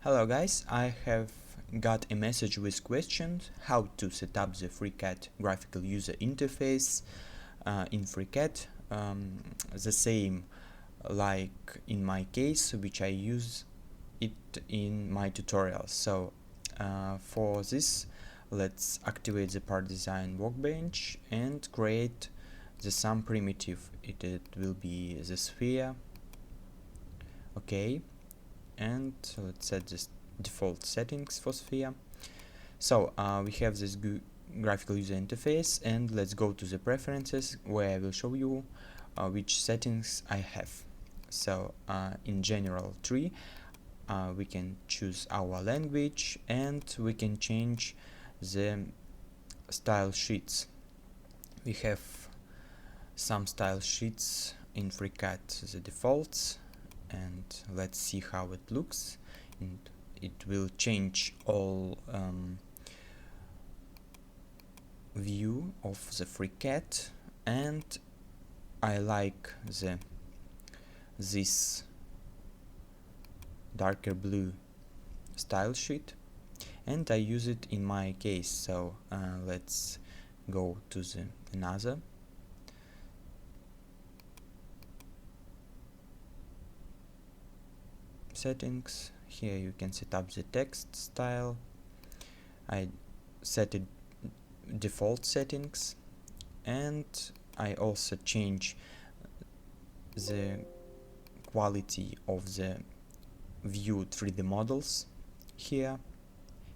Hello guys, I have got a message with questions how to set up the FreeCAD graphical user interface in FreeCAD, the same like in my case, which I use it in my tutorial. So for this, let's activate the part design workbench and create the sum primitive. It will be the sphere. Okay, and let's set this default settings for sphere. So we have this graphical user interface, and let's go to the preferences where I will show you which settings I have. So in general tree we can choose our language, and we can change the style sheets. We have some style sheets in FreeCAD, the defaults, and let's see how it looks. And it will change all view of the FreeCAD, and I like this darker blue style sheet, and I use it in my case. So let's go to the another settings. Here you can set up the text style. I set it default settings, and I also change the quality of the viewed 3D models. Here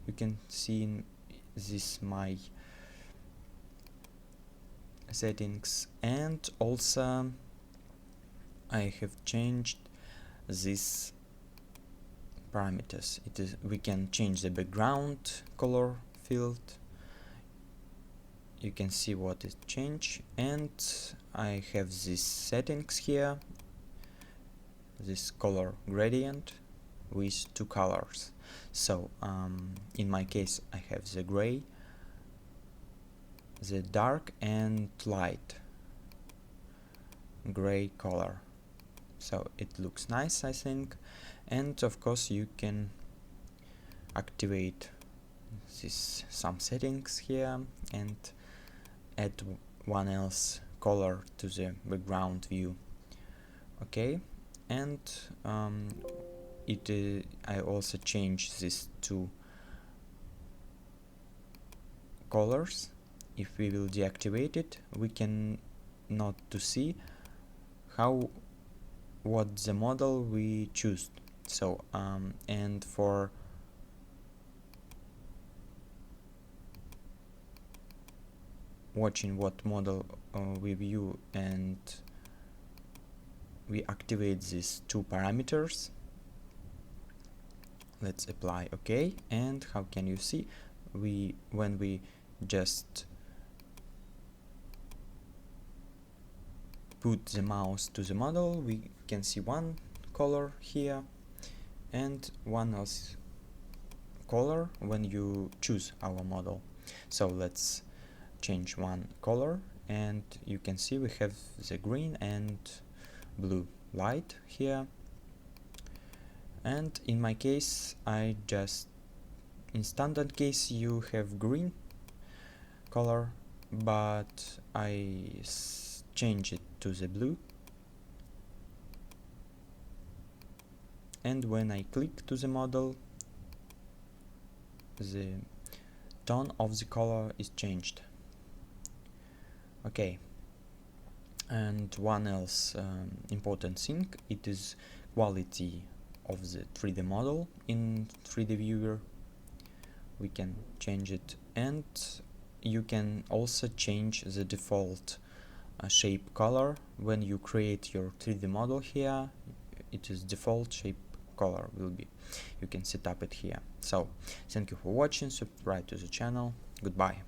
you can see in this my settings, and also I have changed this parameters. We can change the background color field. You can see what is changed, and I have these settings here, this color gradient with two colors. So in my case I have the gray, the dark and light gray color. So it looks nice, I think. And of course you can activate some settings here and add one else color to the background view. Okay, and I also change these two colors. If we will deactivate it, we can not to see what the model we choose. So and for watching what model we view, and we activate these two parameters. Let's apply OK, and how can you see, when we just put the mouse to the model, we can see one color here and one else color when you choose our model. So let's change one color, and you can see we have the green and blue light here. And in my case, in standard case you have green color, but I change it to the blue, and when I click to the model, the tone of the color is changed. Okay, and one else important thing, it is quality of the 3D model in 3D viewer. We can change it, and you can also change the default shape color. When you create your 3D model here, it is default shape color will be. You can set up it here. So thank you for watching, subscribe to the channel. Goodbye.